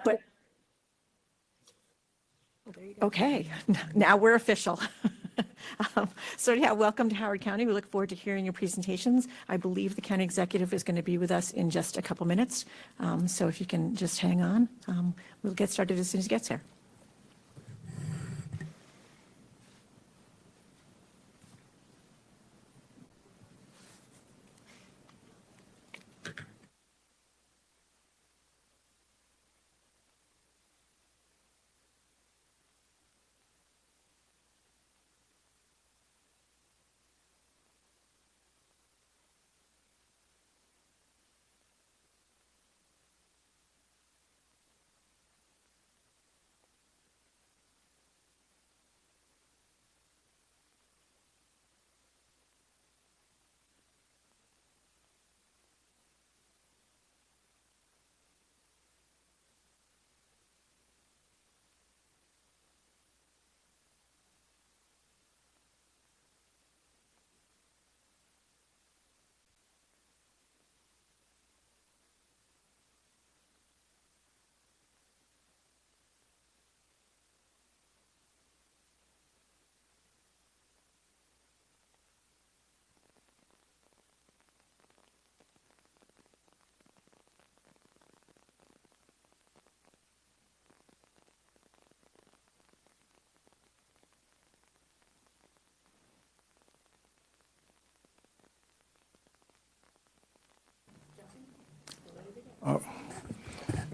But okay, now we're official. So yeah, welcome to Howard County. We look forward to hearing your presentations. I believe the county executive is going to be with us in just a couple minutes. So if you can just hang on, we'll get started as soon as he gets here.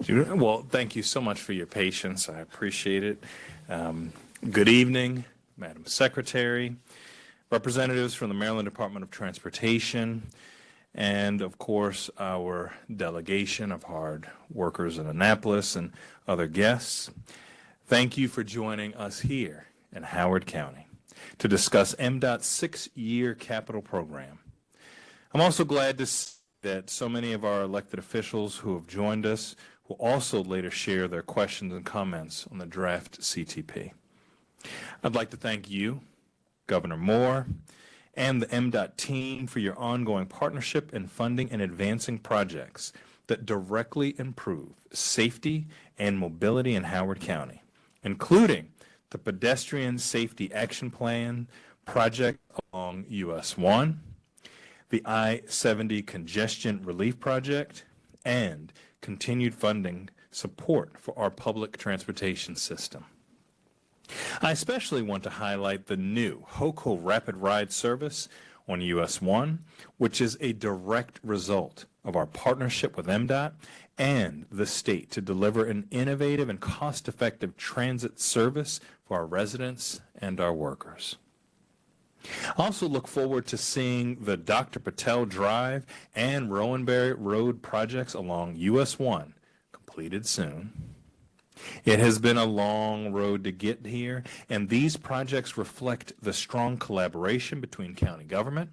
Well, thank you so much for your patience. I appreciate it. Good evening, Madam Secretary, representatives from the Maryland Department of Transportation, and of course, our delegation of hard workers in Annapolis and other guests. Thank you for joining us here in Howard County to discuss MDOT's 6-year capital program. I'm also glad to see that so many of our elected officials who have joined us will also later share their questions and comments on the draft CTP. I'd like to thank you, Governor Moore, and the MDOT team for your ongoing partnership in funding and advancing projects that directly improve safety and mobility in Howard County, including the Pedestrian Safety Action Plan project along US 1, the I-70 Congestion Relief Project, and continued funding support for our public transportation system. I especially want to highlight the new HOCO Rapid Ride service on US 1, which is a direct result of our partnership with MDOT and the state to deliver an innovative and cost-effective transit service for our residents and our workers. I also look forward to seeing the Dr. Patel Drive and Rowanberry Road projects along US 1 completed soon. It has been a long road to get here, and these projects reflect the strong collaboration between county government,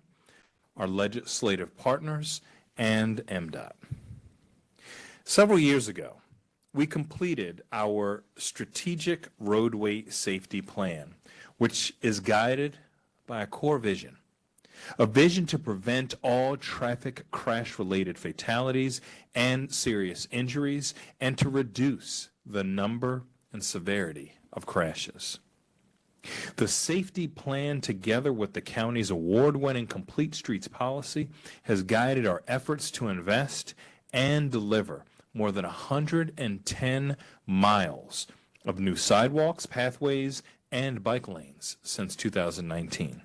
our legislative partners, and MDOT. Several years ago, we completed our Strategic Roadway Safety Plan, which is guided by a core vision, a vision to prevent all traffic crash-related fatalities and serious injuries, and to reduce the number and severity of crashes. The safety plan, together with the county's award-winning Complete Streets policy, has guided our efforts to invest and deliver more than 110 miles of new sidewalks, pathways, and bike lanes since 2019.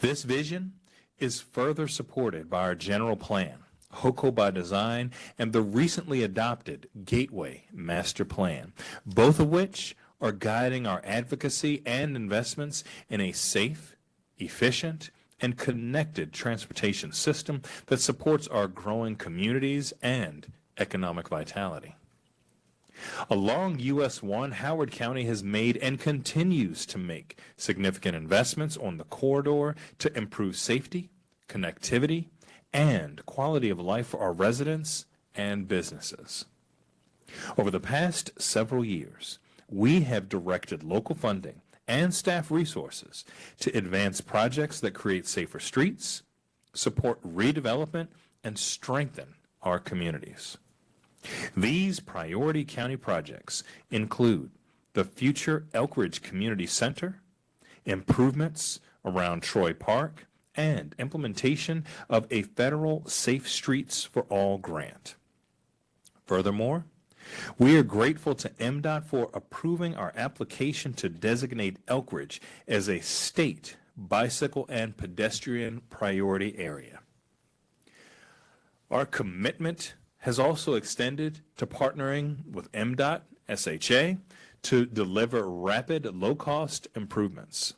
This vision is further supported by our general plan, HOCO by Design, and the recently adopted Gateway Master Plan, both of which are guiding our advocacy and investments in a safe, efficient, and connected transportation system that supports our growing communities and economic vitality. Along US 1, Howard County has made and continues to make significant investments on the corridor to improve safety, connectivity, and quality of life for our residents and businesses. Over the past several years, we have directed local funding and staff resources to advance projects that create safer streets, support redevelopment, and strengthen our communities. These priority county projects include the future Elk Ridge Community Center, improvements around Troy Park, and implementation of a federal Safe Streets for All grant. Furthermore, we are grateful to MDOT for approving our application to designate Elk Ridge as a state bicycle and pedestrian priority area. Our commitment has also extended to partnering with MDOT, SHA, to deliver rapid, low-cost improvements.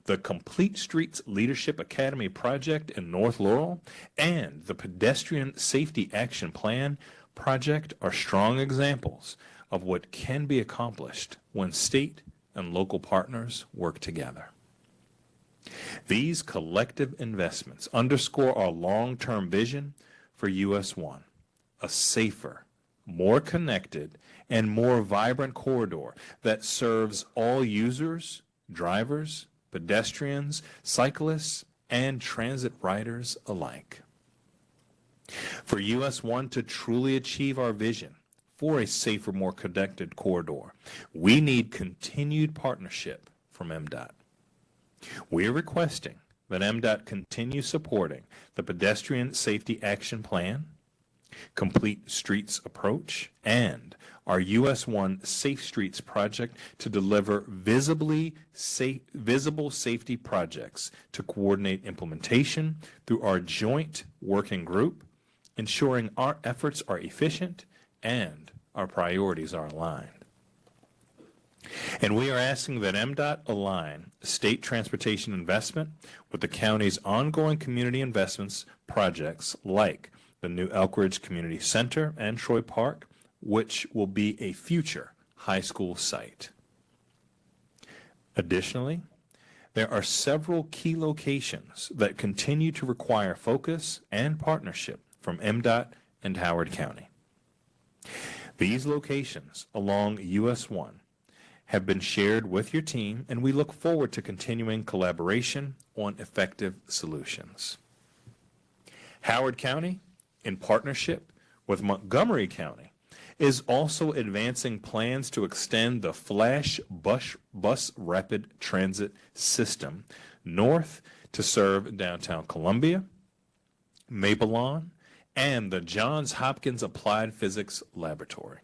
The Complete Streets Leadership Academy project in North Laurel and the Pedestrian Safety Action Plan project are strong examples of what can be accomplished when state and local partners work together. These collective investments underscore our long-term vision for US 1, a safer, more connected, and more vibrant corridor that serves all users, drivers, pedestrians, cyclists, and transit riders alike. For US 1 to truly achieve our vision for a safer, more connected corridor, we need continued partnership from MDOT. We are requesting that MDOT continue supporting the Pedestrian Safety Action Plan, Complete Streets Approach, and our US 1 Safe Streets project to deliver visible safety projects to coordinate implementation through our joint working group, ensuring our efforts are efficient and our priorities are aligned. And we are asking that MDOT align state transportation investment with the county's ongoing community investments projects like the new Elk Ridge Community Center and Troy Park, which will be a future high school site. Additionally, there are several key locations that continue to require focus and partnership from MDOT and Howard County. These locations along US 1 have been shared with your team, and we look forward to continuing collaboration on effective solutions. Howard County, in partnership with Montgomery County, is also advancing plans to extend the Flash Bus Rapid Transit System north to serve downtown Columbia, Maple Lawn, and the Johns Hopkins Applied Physics Laboratory.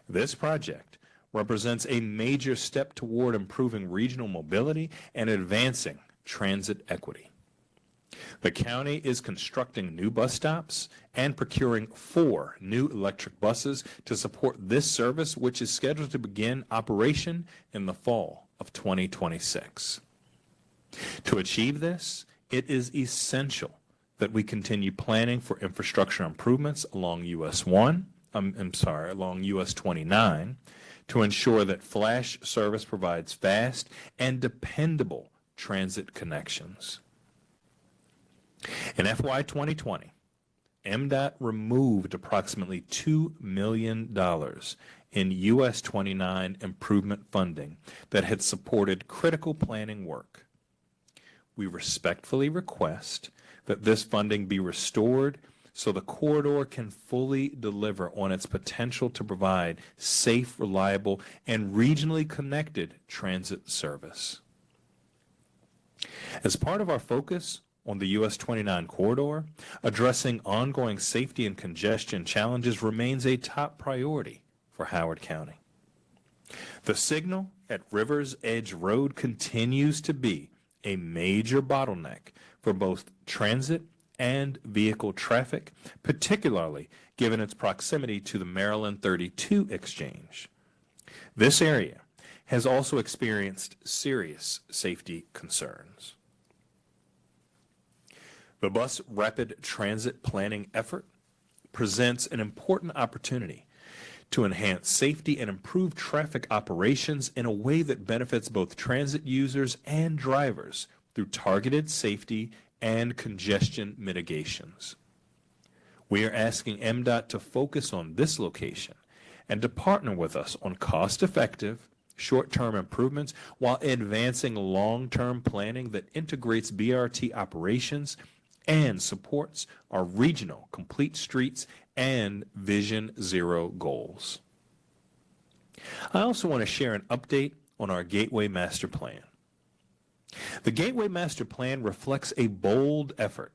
This project represents a major step toward improving regional mobility and advancing transit equity. The county is constructing new bus stops and procuring 4 new electric buses to support this service, which is scheduled to begin operation in the fall of 2026. To achieve this, it is essential that we continue planning for infrastructure improvements along US 29 to ensure that Flash service provides fast and dependable transit connections. In FY 2020, MDOT removed approximately $2 million in US 29 improvement funding that had supported critical planning work. We respectfully request that this funding be restored so the corridor can fully deliver on its potential to provide safe, reliable, and regionally connected transit service. As part of our focus on the US 29 corridor, addressing ongoing safety and congestion challenges remains a top priority for Howard County. The signal at Rivers Edge Road continues to be a major bottleneck for both transit and vehicle traffic, particularly given its proximity to the Maryland 32 exchange. This area has also experienced serious safety concerns. The Bus Rapid Transit Planning effort presents an important opportunity to enhance safety and improve traffic operations in a way that benefits both transit users and drivers through targeted safety and congestion mitigations. We are asking MDOT to focus on this location and to partner with us on cost-effective, short-term improvements while advancing long-term planning that integrates BRT operations and supports our regional complete streets and Vision Zero goals. I also want to share an update on our Gateway Master Plan. The Gateway Master Plan reflects a bold effort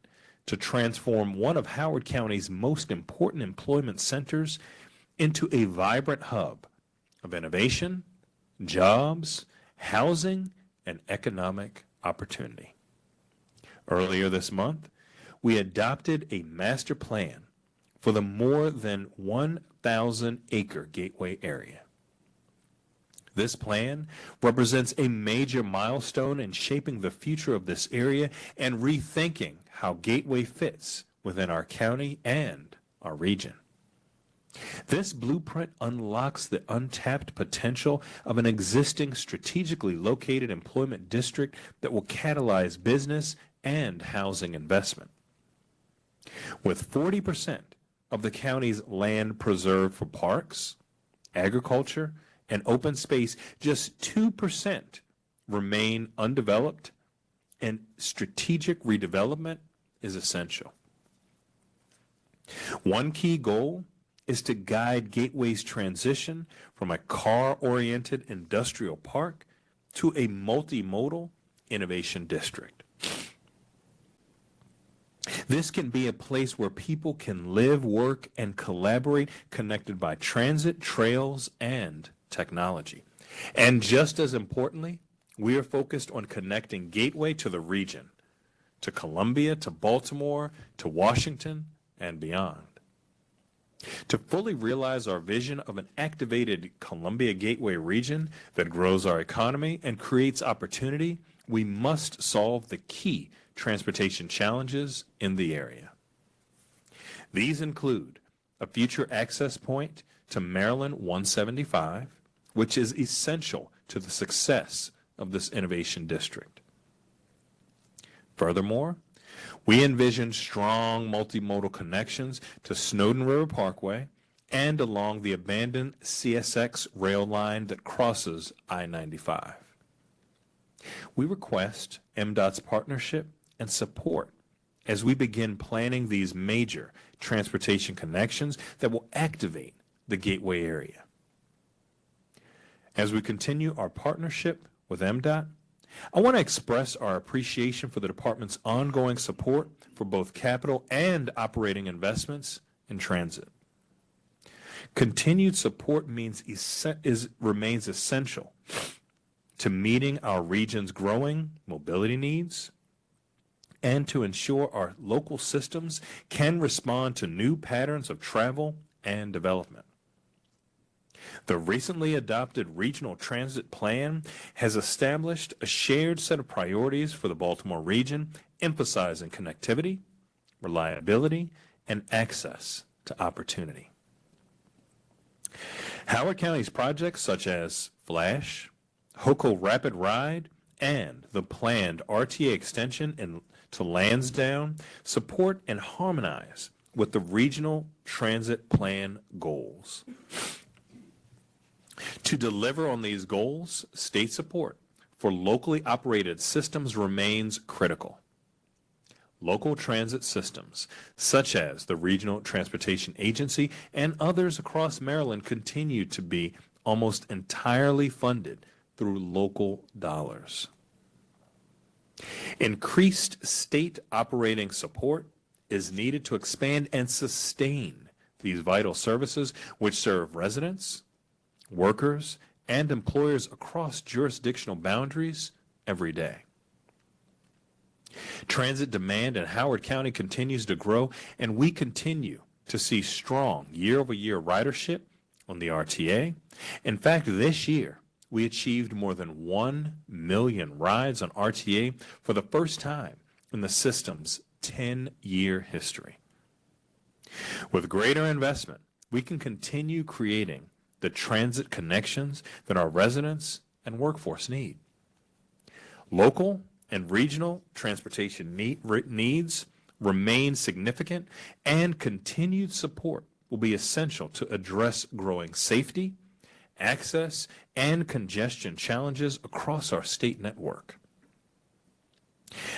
to transform one of Howard County's most important employment centers into a vibrant hub of innovation, jobs, housing, and economic opportunity. Earlier this month, we adopted a master plan for the more than 1,000-acre Gateway area. This plan represents a major milestone in shaping the future of this area and rethinking how Gateway fits within our county and our region. This blueprint unlocks the untapped potential of an existing strategically located employment district that will catalyze business and housing investment. With 40% of the county's land preserved for parks, agriculture, and open space, just 2% remain undeveloped, and strategic redevelopment is essential. One key goal is to guide Gateway's transition from a car-oriented industrial park to a multimodal innovation district. This can be a place where people can live, work, and collaborate, connected by transit, trails, and technology. And just as importantly, we are focused on connecting Gateway to the region, to Columbia, to Baltimore, to Washington, and beyond. To fully realize our vision of an activated Columbia Gateway region that grows our economy and creates opportunity, we must solve the key transportation challenges in the area. These include a future access point to Maryland 175, which is essential to the success of this innovation district. Furthermore, we envision strong multimodal connections to Snowden River Parkway and along the abandoned CSX rail line that crosses I-95. We request MDOT's partnership and support as we begin planning these major transportation connections that will activate the Gateway area. As we continue our partnership with MDOT, I want to express our appreciation for the department's ongoing support for both capital and operating investments in transit. Continued support remains essential to meeting our region's growing mobility needs and to ensure our local systems can respond to new patterns of travel and development. The recently adopted Regional Transit Plan has established a shared set of priorities for the Baltimore region, emphasizing connectivity, reliability, and access to opportunity. Howard County's projects such as Flash, HOCO Rapid Ride, and the planned RTA extension to Lansdowne support and harmonize with the Regional Transit Plan goals. To deliver on these goals, state support for locally operated systems remains critical. Local transit systems, such as the Regional Transportation Agency and others across Maryland, continue to be almost entirely funded through local dollars. Increased state operating support is needed to expand and sustain these vital services which serve residents, workers, and employers across jurisdictional boundaries every day. Transit demand in Howard County continues to grow, and we continue to see strong year-over-year ridership on the RTA. In fact, this year, we achieved more than 1 million rides on RTA for the first time in the system's 10-year history. With greater investment, we can continue creating the transit connections that our residents and workforce need. Local and regional transportation needs remain significant, and continued support will be essential to address growing safety, access, and congestion challenges across our state network.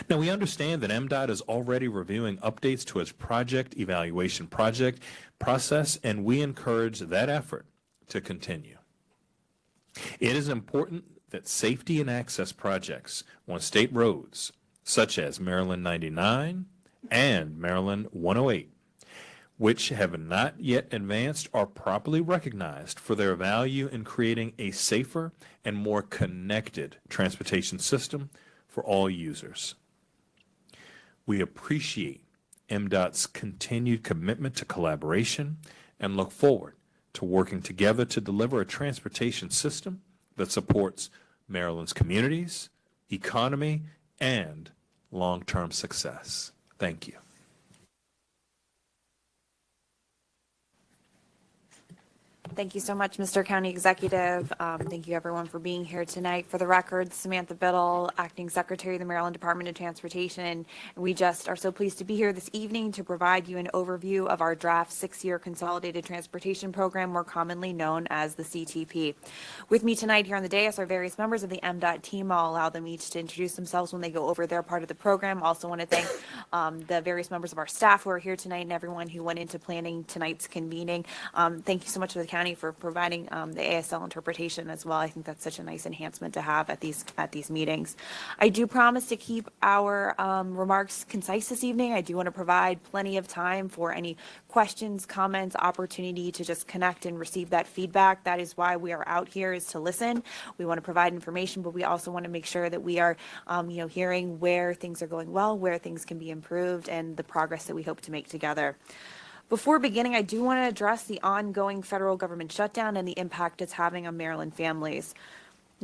Now, we understand that MDOT is already reviewing updates to its project evaluation project process, and we encourage that effort to continue. It is important that safety and access projects on state roads, such as Maryland 99 and Maryland 108, which have not yet advanced, are properly recognized for their value in creating a safer and more connected transportation system for all users. We appreciate MDOT's continued commitment to collaboration and look forward to working together to deliver a transportation system that supports Maryland's communities, economy, and long-term success. Thank you. Thank you so much, Mr. County Executive. Thank you, everyone, for being here tonight. For the record, Samantha Biddle, Acting Secretary of the Maryland Department of Transportation. And we just are so pleased to be here this evening to provide you an overview of our draft 6-year Consolidated Transportation Program, more commonly known as the CTP. With me tonight here on the dais are various members of the MDOT team. I'll allow them each to introduce themselves when they go over their part of the program. Also want to thank the various members of our staff who are here tonight and everyone who went into planning tonight's convening. Thank you so much to the county for providing the ASL interpretation as well. I think that's such a nice enhancement to have at these meetings. I do promise to keep our remarks concise this evening. I do want to provide plenty of time for any questions, comments, opportunity to just connect and receive that feedback. That is why we are out here, is to listen. We want to provide information, but we also want to make sure that we are hearing where things are going well, where things can be improved, and the progress that we hope to make together. Before beginning, I do want to address the ongoing federal government shutdown and the impact it's having on Maryland families.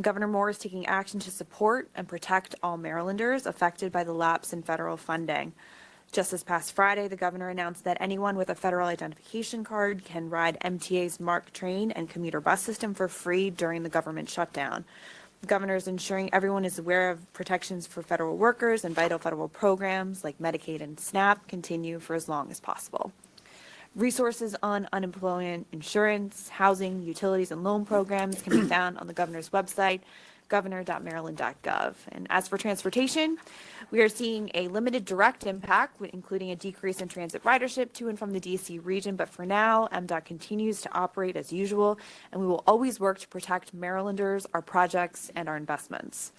Governor Moore is taking action to support and protect all Marylanders affected by the lapse in federal funding. Just this past Friday, the governor announced that anyone with a federal identification card can ride MTA's MARC train and commuter bus system for free during the government shutdown. The governor is ensuring everyone is aware of protections for federal workers, and vital federal programs like Medicaid and SNAP continue for as long as possible. Resources on unemployment insurance, housing, utilities, and loan programs can be found on the governor's website, governor.maryland.gov. And as for transportation, we are seeing a limited direct impact, including a decrease in transit ridership to and from the DC region. But for now, MDOT continues to operate as usual, and we will always work to protect Marylanders, our projects, and our investments.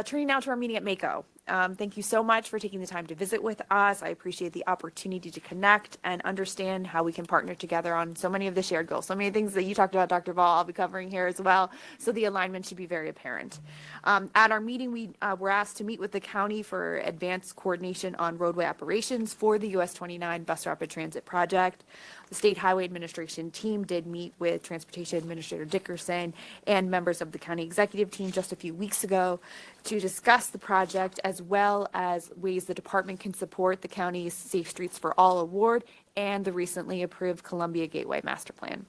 Turning now to our meeting at MACO. Thank you so much for taking the time to visit with us. I appreciate the opportunity to connect and understand how we can partner together on so many of the shared goals. So many things that you talked about, Dr. Ball, I'll be covering here as well. So the alignment should be very apparent. At our meeting, we were asked to meet with the county for advanced coordination on roadway operations for the US 29 Bus Rapid Transit Project. The State Highway Administration team did meet with Transportation Administrator Dickerson and members of the county executive team just a few weeks ago to discuss the project, as well as ways the department can support the county's Safe Streets for All award and the recently approved Columbia Gateway Master Plan.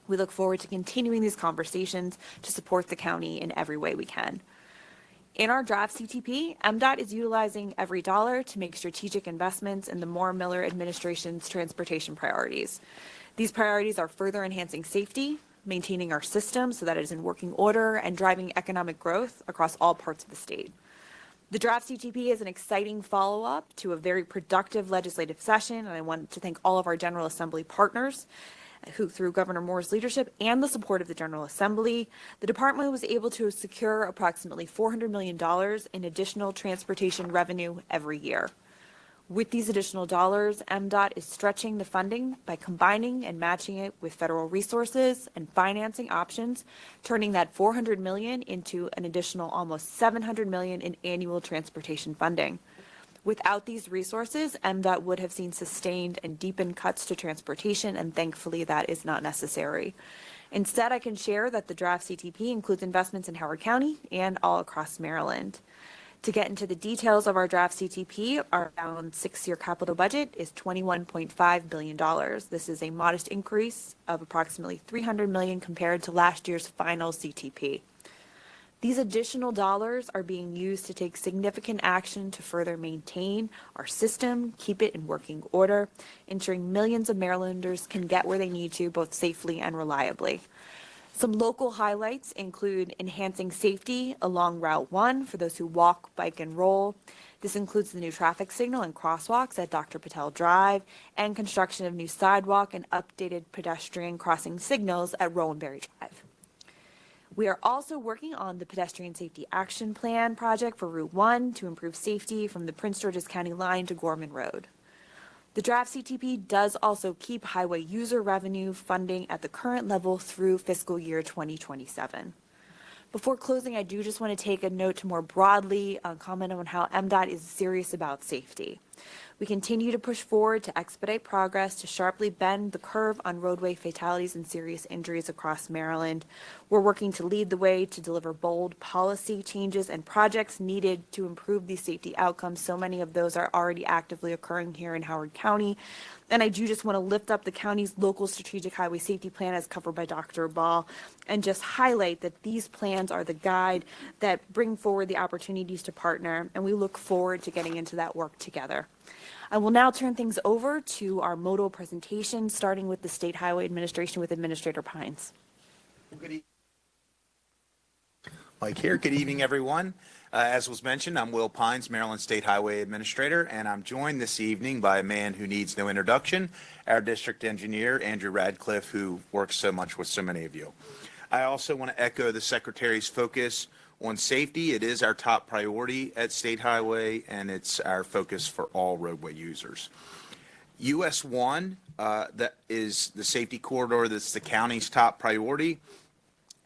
We look forward to continuing these conversations to support the county in every way we can. In our draft CTP, MDOT is utilizing every dollar to make strategic investments in the Moore-Miller administration's transportation priorities. These priorities are further enhancing safety, maintaining our system so that it is in working order, and driving economic growth across all parts of the state. The draft CTP is an exciting follow-up to a very productive legislative session, and I want to thank all of our General Assembly partners who, through Governor Moore's leadership and the support of the General Assembly, the department was able to secure approximately $400 million in additional transportation revenue every year. With these additional dollars, MDOT is stretching the funding by combining and matching it with federal resources and financing options, turning that $400 million into an additional almost $700 million in annual transportation funding. Without these resources, MDOT would have seen sustained and deepened cuts to transportation, and thankfully that is not necessary. Instead, I can share that the draft CTP includes investments in Howard County and all across Maryland. To get into the details of our draft CTP, our balanced 6-year capital budget is $21.5 billion. This is a modest increase of approximately $300 million compared to last year's final CTP. These additional dollars are being used to take significant action to further maintain our system, keep it in working order, ensuring millions of Marylanders can get where they need to, both safely and reliably. Some local highlights include enhancing safety along Route 1 for those who walk, bike, and roll. This includes the new traffic signal and crosswalks at Dr. Patel Drive and construction of new sidewalk and updated pedestrian crossing signals at Rowanberry Drive. We are also working on the Pedestrian Safety Action Plan project for Route 1 to improve safety from the Prince George's County line to Gorman Road. The draft CTP does also keep highway user revenue funding at the current level through fiscal year 2027. Before closing, I do just want to take a note to more broadly comment on how MDOT is serious about safety. We continue to push forward to expedite progress to sharply bend the curve on roadway fatalities and serious injuries across Maryland. We're working to lead the way to deliver bold policy changes and projects needed to improve these safety outcomes. So many of those are already actively occurring here in Howard County. And I do just want to lift up the county's local strategic highway safety plan as covered by Dr. Ball and just highlight that these plans are the guide that bring forward the opportunities to partner, and we look forward to getting into that work together. I will now turn things over to our modal presentation, starting with the State Highway Administration with Administrator Pines. Mike here. Good evening, everyone. As was mentioned, I'm Will Pines, Maryland State Highway Administrator, and I'm joined this evening by a man who needs no introduction, our District Engineer, Andrew Radcliffe, who works so much with so many of you. I also want to echo the Secretary's focus on safety. It is our top priority at State Highway, and it's our focus for all roadway users. US 1, that is the safety corridor that's the county's top priority.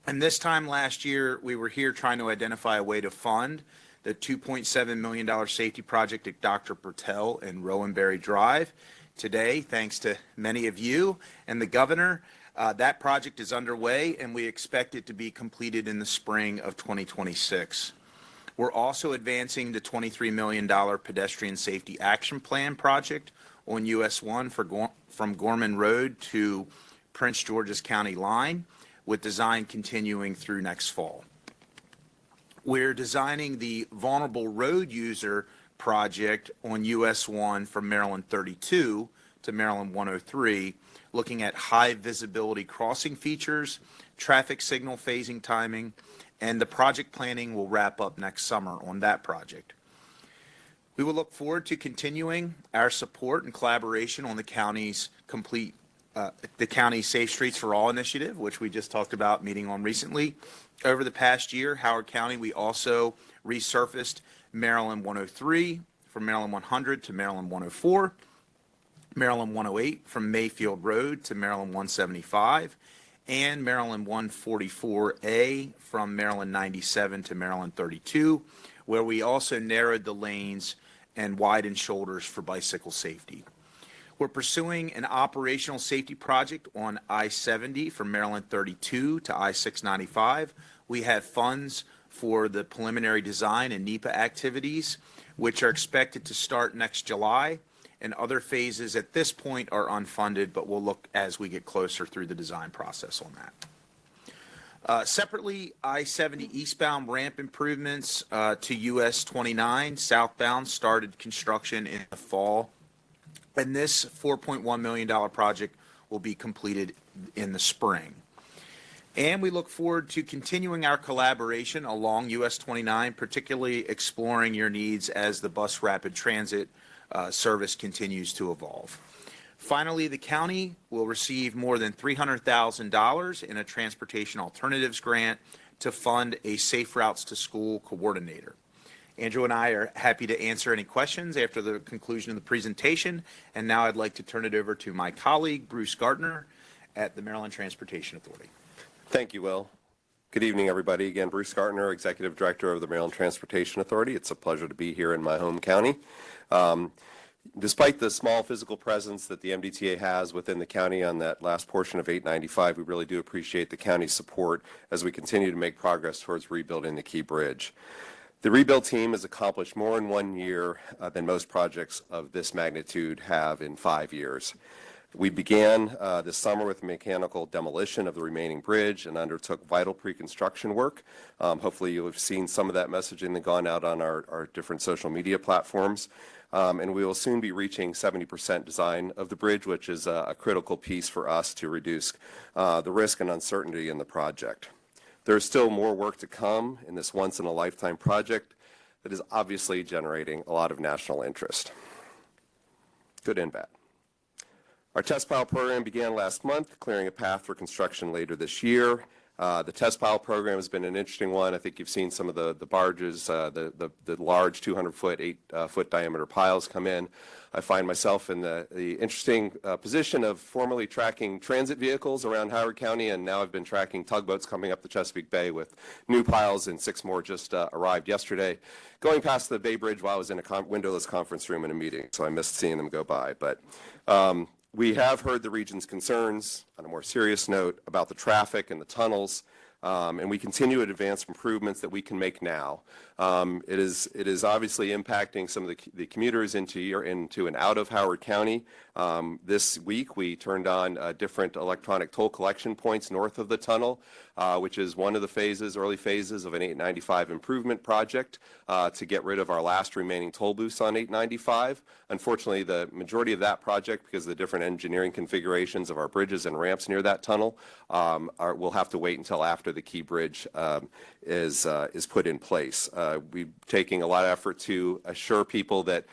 And this time last year, we were here trying to identify a way to fund the $2.7 million safety project at Dr. Patel and Rowanberry Drive. Today, thanks to many of you and the governor, that project is underway, and we expect it to be completed in the spring of 2026. We're also advancing the $23 million Pedestrian Safety Action Plan project on US 1 from Gorman Road to Prince George's County line, with design continuing through next fall. We're designing the Vulnerable Road User project on US 1 from Maryland 32 to Maryland 103, looking at high visibility crossing features, traffic signal phasing timing, and the project planning will wrap up next summer on that project. We will look forward to continuing our support and collaboration on the county's Safe Streets for All initiative, which we just talked about meeting on recently. Over the past year, Howard County, we also resurfaced Maryland 103 from Maryland 100 to Maryland 104, Maryland 108 from Mayfield Road to Maryland 175, and Maryland 144A from Maryland 97 to Maryland 32, where we also narrowed the lanes and widened shoulders for bicycle safety. We're pursuing an operational safety project on I-70 from Maryland 32 to I-695. We have funds for the preliminary design and NEPA activities, which are expected to start next July, and other phases at this point are unfunded, but we'll look as we get closer through the design process on that. Separately, I-70 eastbound ramp improvements to US 29 southbound started construction in the fall. And this $4.1 million project will be completed in the spring. And we look forward to continuing our collaboration along US 29, particularly exploring your needs as the bus rapid transit service continues to evolve. Finally, the county will receive more than $300,000 in a transportation alternatives grant to fund a Safe Routes to School coordinator. Andrew and I are happy to answer any questions after the conclusion of the presentation. And now I'd like to turn it over to my colleague, Bruce Gardner, at the Maryland Transportation Authority. Thank you, Will. Good evening, everybody. Again, Bruce Gardner, Executive Director of the Maryland Transportation Authority. It's a pleasure to be here in my home county. Despite the small physical presence that the MDTA has within the county on that last portion of 895, we really do appreciate the county's support as we continue to make progress towards rebuilding the Key Bridge. The rebuild team has accomplished more in 1 year than most projects of this magnitude have in 5 years. We began this summer with mechanical demolition of the remaining bridge and undertook vital pre-construction work. Hopefully you'll have seen some of that messaging that gone out on our different social media platforms. And we will soon be reaching 70% design of the bridge, which is a critical piece for us to reduce the risk and uncertainty in the project. There is still more work to come in this once-in-a-lifetime project that is obviously generating a lot of national interest, good and bad. Our test pile program began last month, clearing a path for construction later this year. The test pile program has been an interesting one. I think you've seen some of the barges, the large 200-foot, 8-foot diameter piles come in. I find myself in the interesting position of formerly tracking transit vehicles around Howard County, and now I've been tracking tugboats coming up the Chesapeake Bay with new piles, and 6 more just arrived yesterday. Going past the Bay Bridge while I was in a windowless conference room in a meeting, so I missed seeing them go by. But we have heard the region's concerns, on a more serious note, about the traffic and the tunnels, and we continue to advance improvements that we can make now. It is obviously impacting some of the commuters into and out of Howard County. This week we turned on different electronic toll collection points north of the tunnel, which is one of the early phases of an 895 improvement project to get rid of our last remaining toll booths on 895. Unfortunately, the majority of that project, because of the different engineering configurations of our bridges and ramps near that tunnel, will have to wait until after the key bridge is put in place. We're taking a lot of effort to assure people that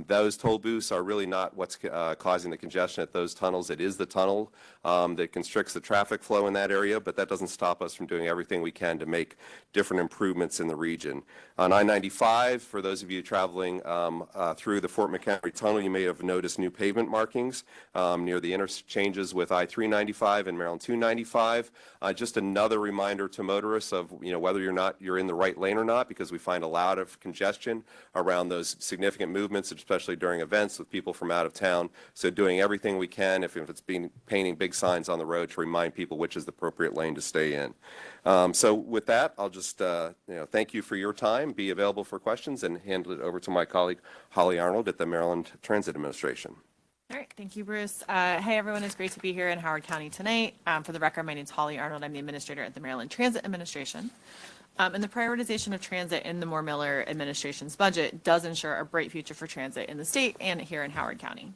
those toll booths are really not what's causing the congestion at those tunnels. It is the tunnel that constricts the traffic flow in that area, but that doesn't stop us from doing everything we can to make different improvements in the region. On I-95, for those of you traveling through the Fort McHenry Tunnel, you may have noticed new pavement markings near the interchanges with I-395 and Maryland 295. Just another reminder to motorists of whether you're in the right lane or not, because we find a lot of congestion around those significant movements, especially during events with people from out of town. So doing everything we can, if it's painting big signs on the road, to remind people which is the appropriate lane to stay in. So with that, I'll just thank you for your time, be available for questions, and hand it over to my colleague Holly Arnold at the Maryland Transit Administration. All right, thank you, Bruce. Hey, everyone, it's great to be here in Howard County tonight. For the record, my name is Holly Arnold. I'm the administrator at the Maryland Transit Administration. And the prioritization of transit in the Moore-Miller administration's budget does ensure a bright future for transit in the state and here in Howard County.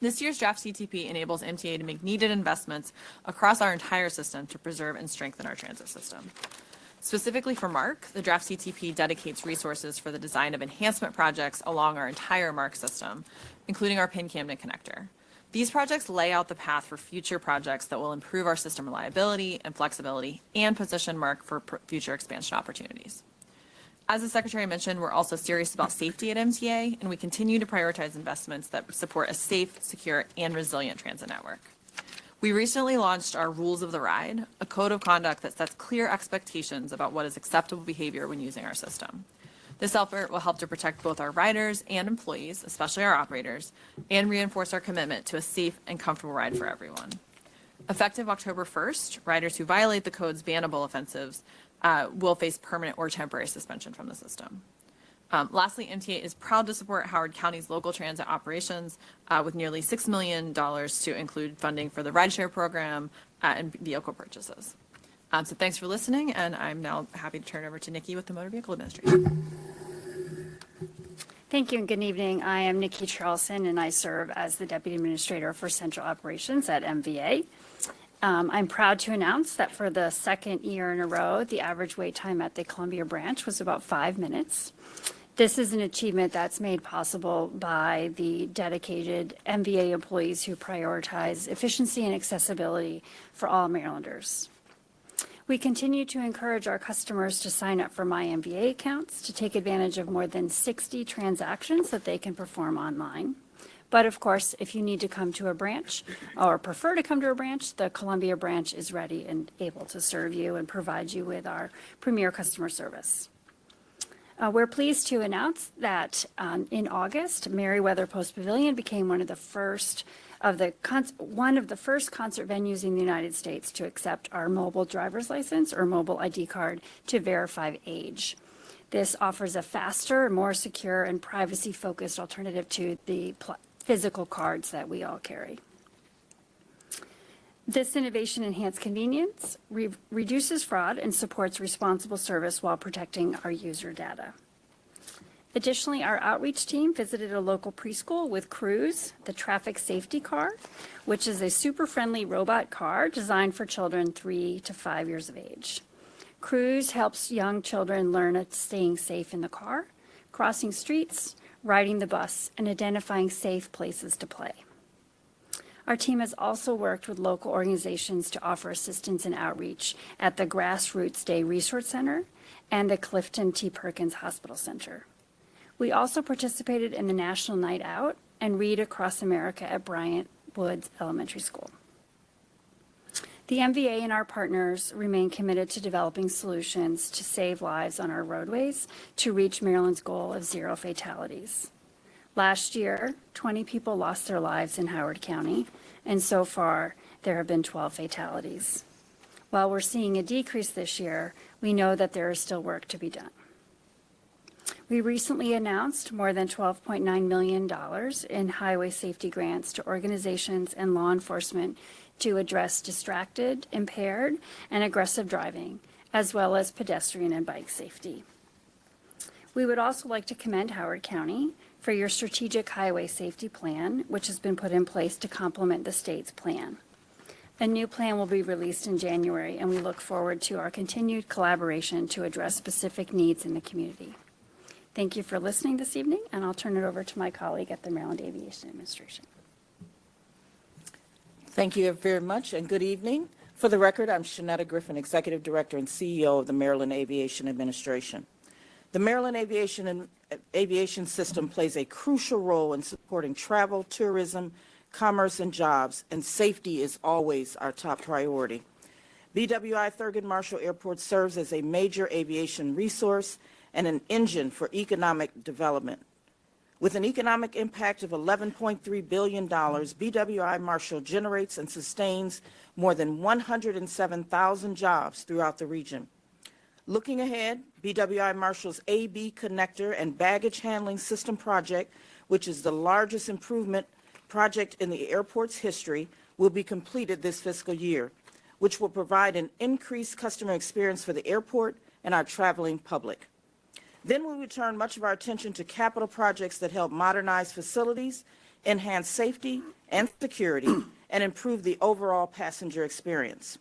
This year's draft CTP enables MTA to make needed investments across our entire system to preserve and strengthen our transit system. Specifically for MARC, the draft CTP dedicates resources for the design of enhancement projects along our entire MARC system, including our Penn-Camden connector. These projects lay out the path for future projects that will improve our system reliability and flexibility and position MARC for future expansion opportunities. As the Secretary mentioned, we're also serious about safety at MTA, and we continue to prioritize investments that support a safe, secure, and resilient transit network. We recently launched our Rules of the Ride, a code of conduct that sets clear expectations about what is acceptable behavior when using our system. This effort will help to protect both our riders and employees, especially our operators, and reinforce our commitment to a safe and comfortable ride for everyone. Effective October 1st, riders who violate the code's bannable offensives will face permanent or temporary suspension from the system. Lastly, MTA is proud to support Howard County's local transit operations with nearly $6 million to include funding for the rideshare program and vehicle purchases. So thanks for listening, and I'm now happy to turn it over to Nikki with the Motor Vehicle Administration. Thank you and good evening. I am Nikki Charlson, and I serve as the Deputy Administrator for Central Operations at MVA. I'm proud to announce that for the second year in a row, the average wait time at the Columbia branch was about 5 minutes. This is an achievement that's made possible by the dedicated MVA employees who prioritize efficiency and accessibility for all Marylanders. We continue to encourage our customers to sign up for MyMVA accounts to take advantage of more than 60 transactions that they can perform online. But of course, if you need to come to a branch or prefer to come to a branch, the Columbia branch is ready and able to serve you and provide you with our premier customer service. We're pleased to announce that in August, Merriweather Post Pavilion became one of the first concert venues in the United States to accept our mobile driver's license or mobile ID card to verify age. This offers a faster, more secure, and privacy-focused alternative to the physical cards that we all carry. This innovation enhances convenience, reduces fraud, and supports responsible service while protecting our user data. Additionally, our outreach team visited a local preschool with Cruise, the traffic safety car, which is a super-friendly robot car designed for children 3 to 5 years of age. Cruise helps young children learn at staying safe in the car, crossing streets, riding the bus, and identifying safe places to play. Our team has also worked with local organizations to offer assistance and outreach at the Grassroots Day Resource Center and the Clifton T. Perkins Hospital Center. We also participated in the National Night Out and Read Across America at Bryant Woods Elementary School. The MVA and our partners remain committed to developing solutions to save lives on our roadways to reach Maryland's goal of 0 fatalities. Last year, 20 people lost their lives in Howard County, and so far, there have been 12 fatalities. While we're seeing a decrease this year, we know that there is still work to be done. We recently announced more than $12.9 million in highway safety grants to organizations and law enforcement to address distracted, impaired, and aggressive driving, as well as pedestrian and bike safety. We would also like to commend Howard County for your strategic highway safety plan, which has been put in place to complement the state's plan. A new plan will be released in January, and we look forward to our continued collaboration to address specific needs in the community. Thank you for listening this evening, and I'll turn it over to my colleague at the Maryland Aviation Administration. Thank you very much, and good evening. For the record, I'm Shanetta Griffin, Executive Director and CEO of the Maryland Aviation Administration. The Maryland aviation system plays a crucial role in supporting travel, tourism, commerce, and jobs, and safety is always our top priority. BWI Thurgood Marshall Airport serves as a major aviation resource and an engine for economic development. With an economic impact of $11.3 billion, BWI Marshall generates and sustains more than 107,000 jobs throughout the region. Looking ahead, BWI Marshall's AB Connector and Baggage Handling System project, which is the largest improvement project in the airport's history, will be completed this fiscal year, which will provide an increased customer experience for the airport and our traveling public. Then we will turn much of our attention to capital projects that help modernize facilities, enhance safety and security, and improve the overall passenger experience.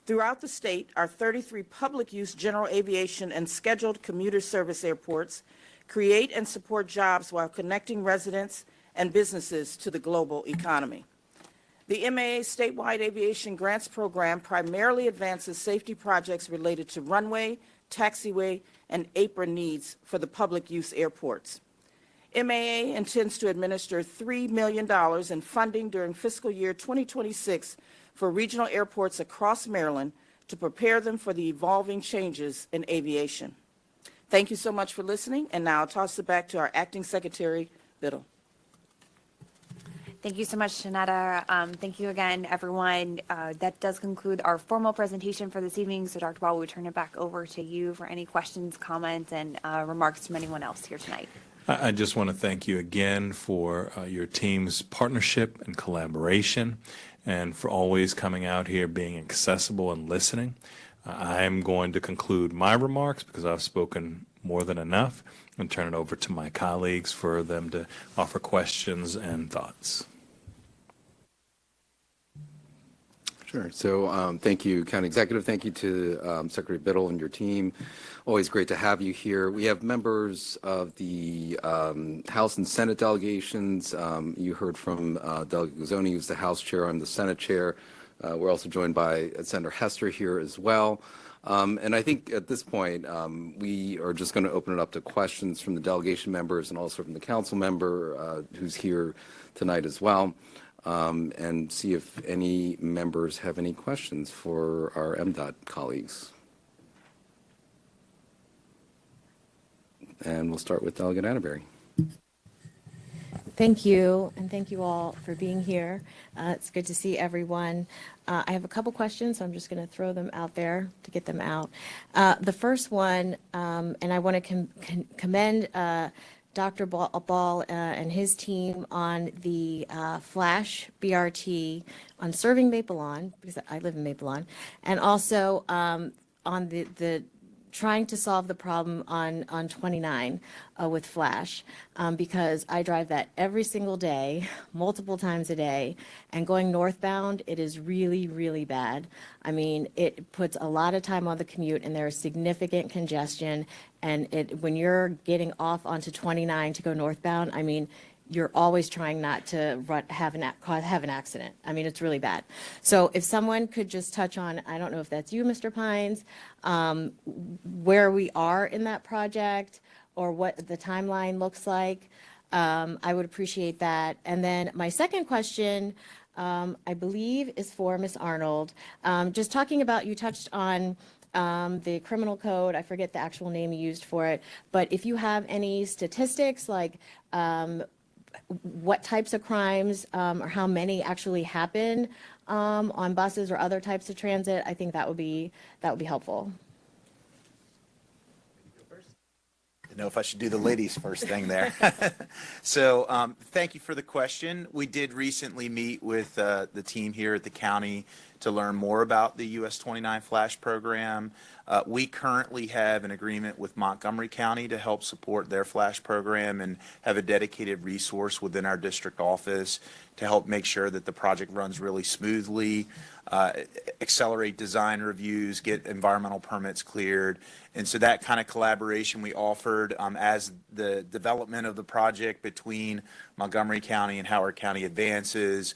Throughout the state, our 33 public-use general aviation and scheduled commuter service airports create and support jobs while connecting residents and businesses to the global economy. The MAA statewide aviation grants program primarily advances safety projects related to runway, taxiway, and apron needs for the public use airports. MAA intends to administer $3 million in funding during fiscal year 2026 for regional airports across Maryland to prepare them for the evolving changes in aviation. Thank you so much for listening, and now I'll toss it back to our Acting Secretary, Biddle. Thank you so much, Shanetta. Thank you again, everyone. That does conclude our formal presentation for this evening. So, Dr. Ball, we turn it back over to you for any questions, comments, and remarks from anyone else here tonight. I just want to thank you again for your team's partnership and collaboration, and for always coming out here, being accessible and listening. I'm going to conclude my remarks because I've spoken more than enough, and turn it over to my colleagues for them to offer questions and thoughts. Sure. So thank you, County Executive. Thank you to Secretary Biddle and your team. Always great to have you here. We have members of the House and Senate delegations. You heard from Delegate Guzzoni, who's the House Chair. I'm the Senate Chair. We're also joined by Senator Hester here as well. And I think at this point, we are just going to open it up to questions from the delegation members and also from the council member who's here tonight as well. And see if any members have any questions for our MDOT colleagues. And we'll start with Delegate Atterbury. Thank you, and thank you all for being here. It's good to see everyone. I have a couple questions, so I'm just going to throw them out there to get them out. The first one, and I want to commend Dr. Ball and his team on the Flash BRT on serving Maple Lawn, because I live in Maple Lawn, and also on the trying to solve the problem on 29 with Flash, because I drive that every single day, multiple times a day, and going northbound, it is really, really bad. I mean, it puts a lot of time on the commute, and there is significant congestion, and when you're getting off onto 29 to go northbound, I mean, you're always trying not to have an accident. I mean, it's really bad. So if someone could just touch on, I don't know if that's you, Mr. Pines, where we are in that project or what the timeline looks like, I would appreciate that. And then my second question, I believe, is for Ms. Arnold. Just talking about, you touched on the criminal code. I forget the actual name you used for it. But if you have any statistics, like what types of crimes or how many actually happen on buses or other types of transit, I think that would be helpful. I know if I should do the ladies first thing there. So thank you for the question. We did recently meet with the team here at the county to learn more about the US 29 Flash program. We currently have an agreement with Montgomery County to help support their Flash program and have a dedicated resource within our district office to help make sure that the project runs really smoothly, accelerate design reviews, get environmental permits cleared. And so that kind of collaboration we offered as the development of the project between Montgomery County and Howard County advances.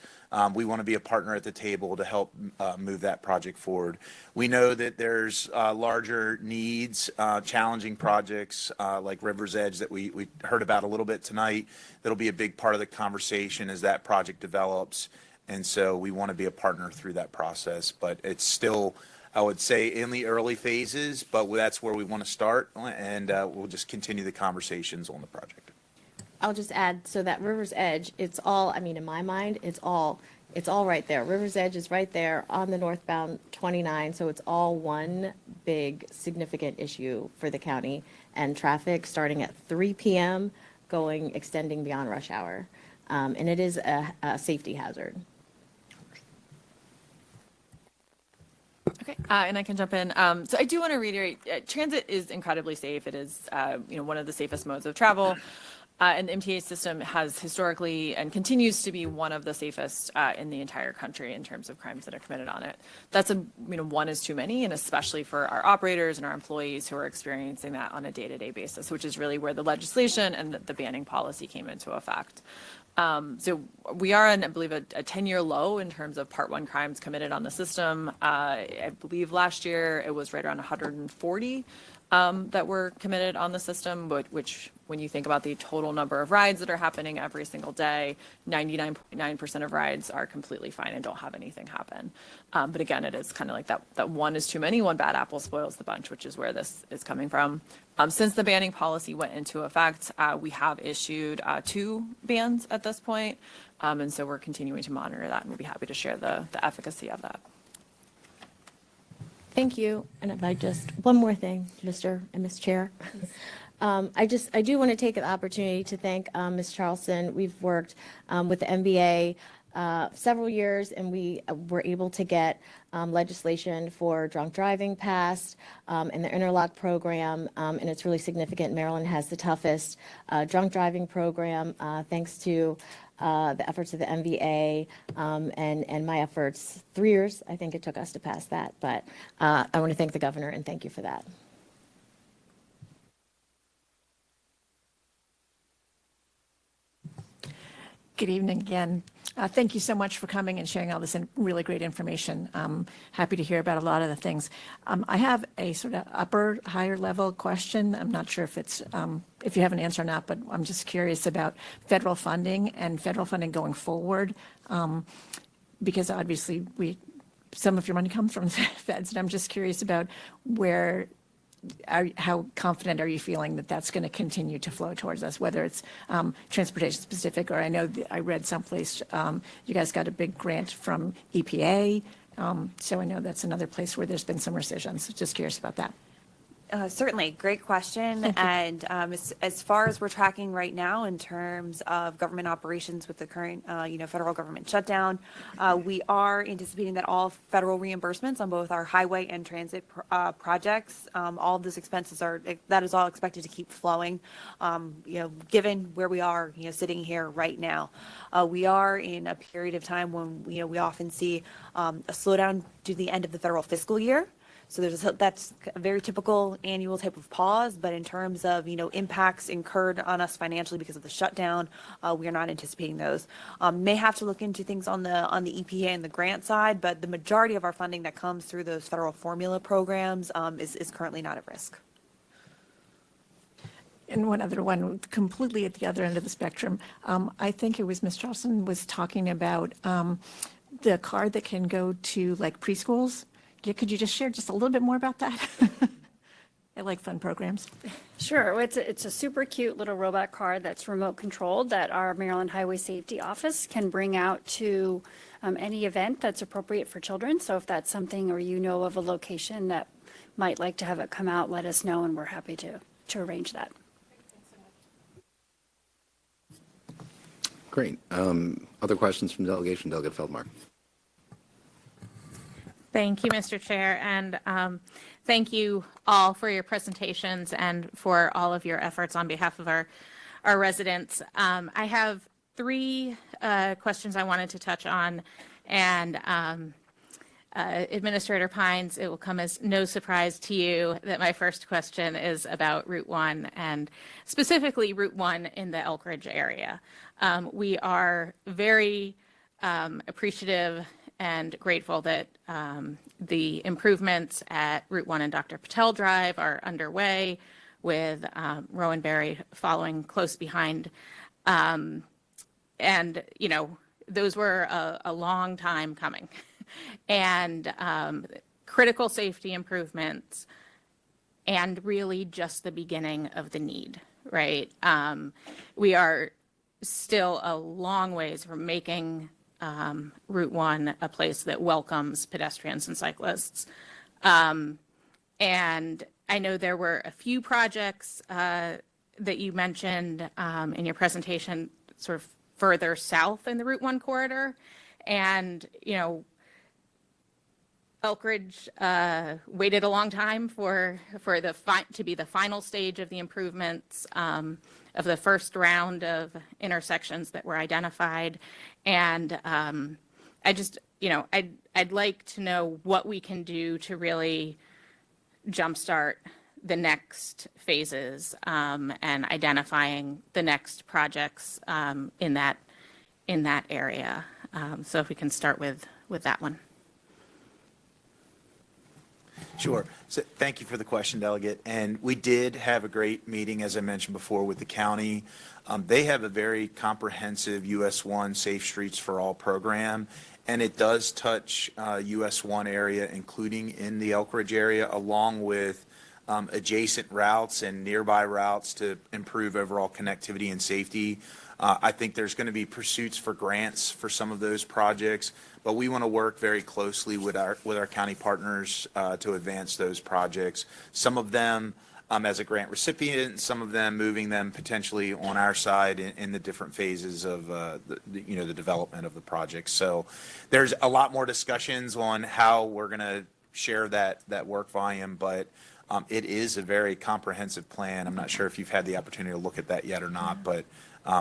We want to be a partner at the table to help move that project forward. We know that there's larger needs, challenging projects like River's Edge that we heard about a little bit tonight. That'll be a big part of the conversation as that project develops. And so we want to be a partner through that process. But it's still, I would say, in the early phases, but that's where we want to start. And we'll just continue the conversations on the project. I'll just add, so that River's Edge, it's all, I mean, in my mind, it's all right there. River's Edge is right there on the northbound 29, so it's all one big significant issue for the county, and traffic starting at 3 p.m. extending beyond rush hour. And it is a safety hazard. Okay, and I can jump in. So I do want to reiterate, transit is incredibly safe. It is, one of the safest modes of travel. And the MTA system has historically and continues to be one of the safest in the entire country in terms of crimes that are committed on it. That's one is too many, and especially for our operators and our employees who are experiencing that on a day-to-day basis, which is really where the legislation and the banning policy came into effect. So we are in, I believe, a 10-year low in terms of Part 1 crimes committed on the system. I believe last year it was right around 140 that were committed on the system, which when you think about the total number of rides that are happening every single day, 99.9% of rides are completely fine and don't have anything happen. But again, it is kind of like that one is too many, one bad apple spoils the bunch, which is where this is coming from. Since the banning policy went into effect, we have issued 2 bans at this point. And so we're continuing to monitor that, and we'll be happy to share the efficacy of that. Thank you. And if I just, one more thing, Mr. and Ms. Chair. I do want to take the opportunity to thank Ms. Charleston. We've worked with the MBA several years, and we were able to get legislation for drunk driving passed and the interlock program, and it's really significant. Maryland has the toughest drunk driving program, thanks to the efforts of the MVA and my efforts. 3 years, I think it took us to pass that, but I want to thank the governor and thank you for that. Good evening again. Thank you so much for coming and sharing all this really great information. Happy to hear about a lot of the things. I have a sort of higher level question. I'm not sure if it's if you have an answer or not, but I'm just curious about federal funding and federal funding going forward, because obviously some of your money comes from the feds, and I'm just curious about how confident are you feeling that that's going to continue to flow towards us, whether it's transportation specific, or I know I read someplace you guys got a big grant from EPA, so I know that's another place where there's been some rescissions. Just curious about that. Certainly, great question. And as far as we're tracking right now in terms of government operations with the current, federal government shutdown, we are anticipating that all federal reimbursements on both our highway and transit projects, all of those expenses that is all expected to keep flowing, given where we are, sitting here right now. We are in a period of time when, we often see a slowdown to the end of the federal fiscal year. So that's a very typical annual type of pause, but in terms of, impacts incurred on us financially because of the shutdown, we are not anticipating those. May have to look into things on the EPA and the grant side, but the majority of our funding that comes through those federal formula programs is currently not at risk. And one other one, completely at the other end of the spectrum. I think it was Ms. Charleston was talking about the card that can go to like preschools. Yeah, could you just share just a little bit more about that? I like fun programs. Sure. It's a super cute little robot card that's remote controlled that our Maryland Highway Safety Office can bring out to any event that's appropriate for children. So if that's something or of a location that might like to have it come out, let us know and we're happy to arrange that. Great. Other questions from delegation? Delegate Feldmark. Thank you, Mr. Chair, and thank you all for your presentations and for all of your efforts on behalf of our residents. I have three questions I wanted to touch on, and Administrator Pines, it will come as no surprise to you that my first question is about Route 1, and specifically Route 1 in the Elkridge area. We are very appreciative and grateful that the improvements at Route 1 and Dr. Patel Drive are underway, with Rowan Berry following close behind. And, those were a long time coming. And critical safety improvements, and really just the beginning of the need, right? We are still a long ways from making Route 1 a place that welcomes pedestrians and cyclists. And I know there were a few projects that you mentioned in your presentation sort of further south in the Route 1 corridor. And, Elkridge waited a long time for to be the final stage of the improvements of the first round of intersections that were identified. And I just, I'd like to know what we can do to really jumpstart the next phases and identifying the next projects in that area. So if we can start with that one. Sure. So thank you for the question, Delegate. And we did have a great meeting, as I mentioned before, with the county. They have a very comprehensive US 1 Safe Streets for All program, and it does touch US 1 area, including in the Elkridge area, along with adjacent routes and nearby routes to improve overall connectivity and safety. I think there's going to be pursuits for grants for some of those projects, but we want to work very closely with our county partners to advance those projects. Some of them as a grant recipient, some of them moving them potentially on our side in the different phases of the development of the project. So there's a lot more discussions on how we're going to share that work volume, but it is a very comprehensive plan. I'm not sure if you've had the opportunity to look at that yet or not, but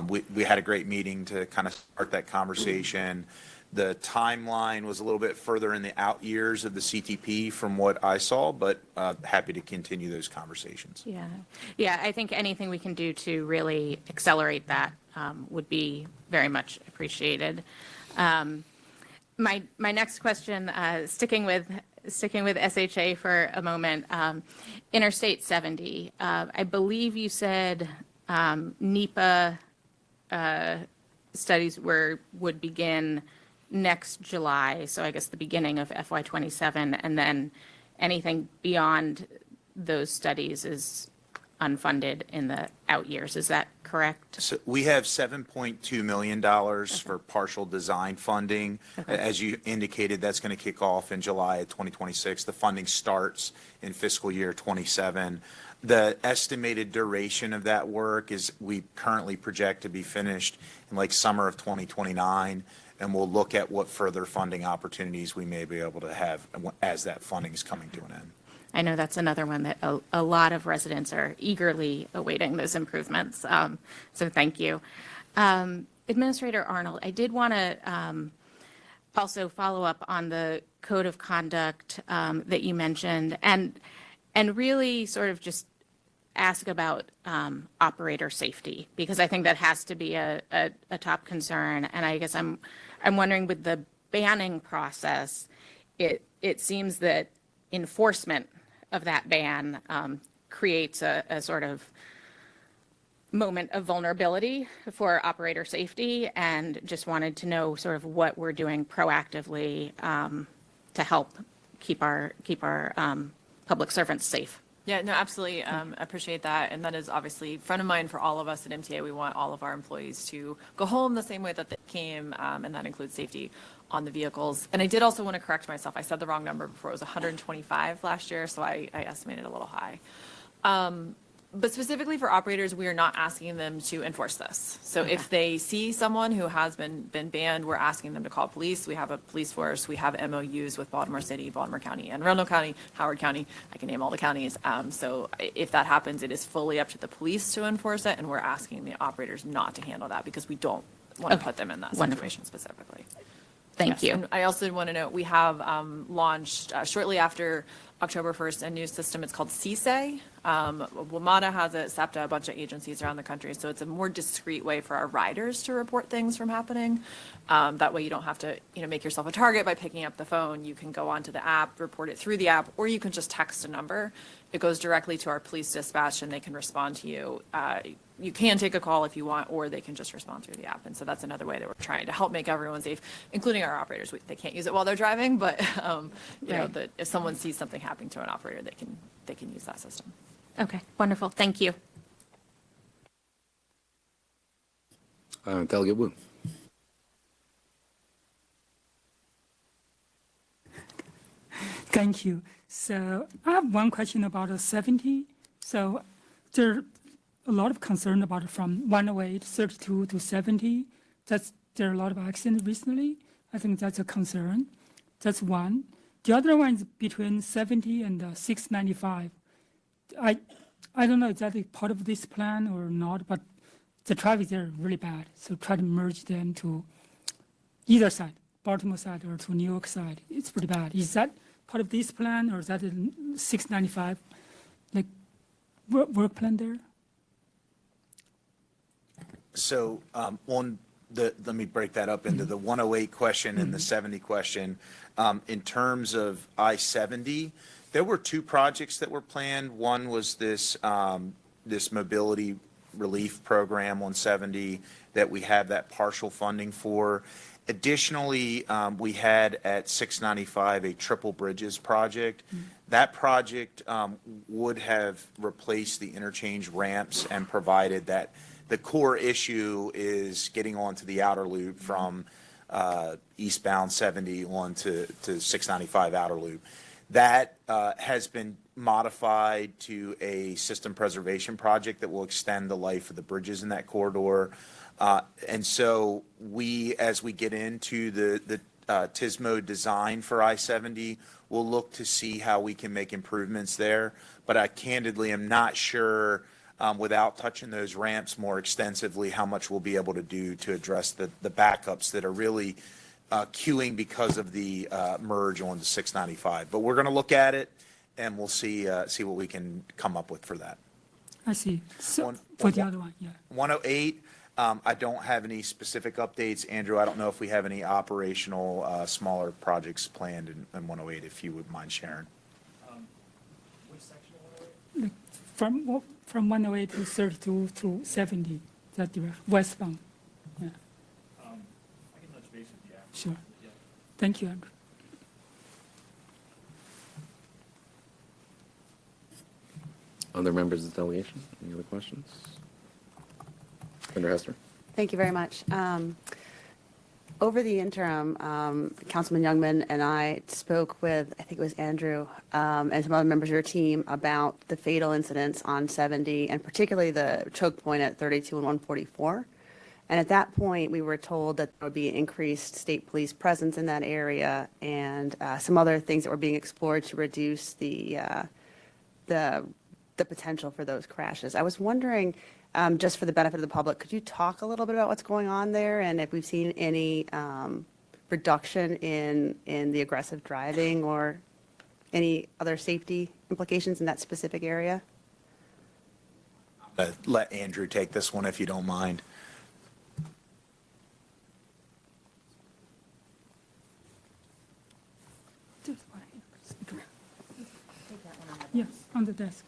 we had a great meeting to kind of start that conversation. The timeline was a little bit further in the out years of the CTP from what I saw, but happy to continue those conversations. Yeah, I think anything we can do to really accelerate that would be very much appreciated. My next question, sticking with SHA for a moment, Interstate 70. I believe you said NEPA studies would begin next July, so I guess the beginning of FY27, and then anything beyond those studies is unfunded in the out years. Is that correct? So we have $7.2 million for partial design funding. As you indicated, that's going to kick off in July of 2026. The funding starts in fiscal year 27. The estimated duration of that work is we currently project to be finished in like summer of 2029. And we'll look at what further funding opportunities we may be able to have as that funding is coming to an end. I know that's another one that a lot of residents are eagerly awaiting those improvements. So thank you. Administrator Arnold, I did want to also follow up on the code of conduct that you mentioned and really sort of just ask about operator safety, because I think that has to be a top concern. And I guess I'm wondering, with the banning process, it seems that enforcement of that ban creates a sort of moment of vulnerability for operator safety, and just wanted to know sort of what we're doing proactively to help keep our public servants safe. Yeah, no, absolutely. Appreciate that. And that is obviously front of mind for all of us at MTA. We want all of our employees to go home the same way that they came, and that includes safety on the vehicles. And I did also want to correct myself. I said the wrong number before. It was 125 last year, so I estimated a little high. But specifically for operators, we are not asking them to enforce this. So if they see someone who has been banned, we're asking them to call police. We have a police force. We have MOUs with Baltimore City, Baltimore County, Anne Arundel County, Howard County. I can name all the counties. So if that happens, it is fully up to the police to enforce it, and we're asking the operators not to handle that because we don't want to put them in that situation specifically. Thank you. And I also want to note, we have launched shortly after October 1st a new system. It's called CSAY. WMATA has it, SEPTA, a bunch of agencies around the country. So it's a more discreet way for our riders to report things from happening. That way you don't have to make yourself a target by picking up the phone. You can go onto the app, report it through the app, or you can just text a number. It goes directly to our police dispatch and they can respond to you. You can take a call if you want, or they can just respond through the app. And so that's another way that we're trying to help make everyone safe, including our operators. They can't use it while they're driving, but you know, that if someone sees something happening to an operator, they can use that system. Okay, wonderful. Thank you. Delegate Wu. Thank you. So I have one question about the 70. So there are a lot of concern about it from 108, 32 to 70. There are a lot of accidents recently. I think that's a concern. That's one. The other one is between 70 and 695. I don't know if that is part of this plan or not, but the traffic there is really bad. So try to merge them to either side, Baltimore side or to New York side. It's pretty bad. Is that part of this plan, or is that in 695, like work plan there? So let me break that up into the 108 question and the 70 question. In terms of I-70, there were two projects that were planned. One was this mobility relief program on 70 that we have that partial funding for. Additionally, we had at 695 a triple bridges project. That project would have replaced the interchange ramps and provided that the core issue is getting onto the outer loop from eastbound 70 on to 695 outer loop. That has been modified to a system preservation project that will extend the life of the bridges in that corridor. And so as we get into the TISMO design for I-70, we'll look to see how we can make improvements there. But I candidly am not sure, without touching those ramps more extensively, how much we'll be able to do to address the backups that are really queuing because of the merge on the 695. But we're going to look at it, and we'll see what we can come up with for that. I see. So for the other one, yeah. 108, I don't have any specific updates. Andrew, I don't know if we have any operational smaller projects planned in 108, if you would mind sharing. Which section of 108? From 108 to 32 to 70, that direction, westbound. Yeah, I can touch base with you after. sure. Thank you, Andrew. Other members of the delegation? Any other questions? Senator Hester. Thank you very much. Over the interim, Councilman Youngman and I spoke with, I think it was Andrew, and some other members of your team about the fatal incidents on 70, and particularly the choke point at 32 and 144. And at that point, we were told that there would be an increased state police presence in that area and some other things that were being explored to reduce the potential for those crashes. I was wondering, just for the benefit of the public, could you talk a little bit about what's going on there and if we've seen any reduction in the aggressive driving or any other safety implications in that specific area? Let Andrew take this one if you don't mind. Yes, on the desk.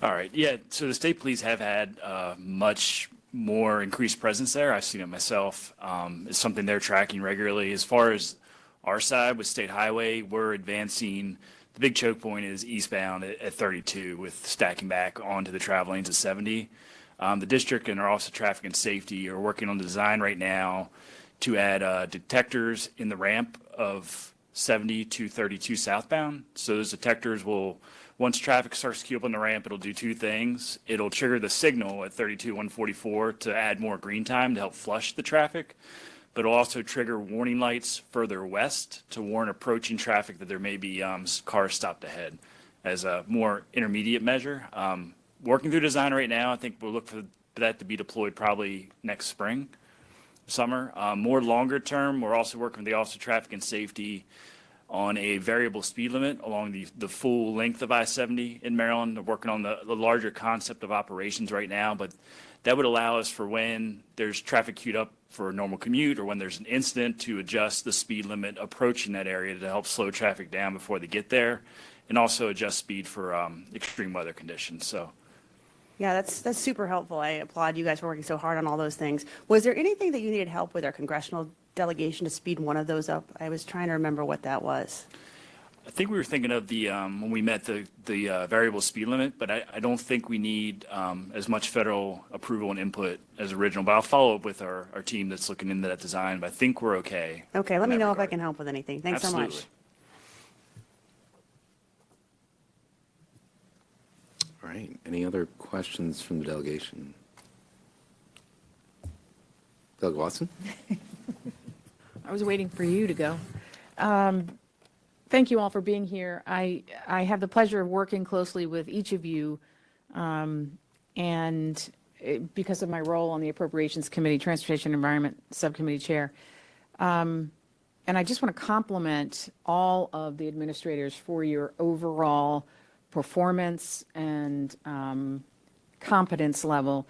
All right. Yeah. So the state police have had much more increased presence there. I've seen it myself. It's something they're tracking regularly. As far as our side with State Highway, we're advancing. The big choke point is eastbound at 32 with stacking back onto the travel lanes at 70. The district and our Office of Traffic and Safety are working on the design right now to add detectors in the ramp of 70 to 32 southbound. So those detectors will, once traffic starts to queue up on the ramp, it'll do two things. It'll trigger the signal at 32, 144 to add more green time to help flush the traffic, but it'll also trigger warning lights further west to warn approaching traffic that there may be cars stopped ahead as a more intermediate measure. Working through design right now. I think we'll look for that to be deployed probably next spring, summer. More longer term, we're also working with the Office of Traffic and Safety on a variable speed limit along the full length of I-70 in Maryland. They're working on the larger concept of operations right now, but that would allow us for when there's traffic queued up for a normal commute or when there's an incident to adjust the speed limit approaching that area to help slow traffic down before they get there, and also adjust speed for extreme weather conditions. So. Yeah, that's super helpful. I applaud you guys for working so hard on all those things. Was there anything that you needed help with our congressional delegation to speed one of those up? I was trying to remember what that was. I think we were thinking of the, when we met the variable speed limit, but I don't think we need as much federal approval and input as original. But I'll follow up with our team that's looking into that design, but I think we're okay. Okay, let me know if I can help with anything. Thanks so much. Absolutely. All right. Any other questions from the delegation? Doug Watson? I was waiting for you to go. Thank you all for being here. I have the pleasure of working closely with each of you, because of my role on the Appropriations Committee, Transportation Environment Subcommittee Chair. And I just want to compliment all of the administrators for your overall performance and competence level.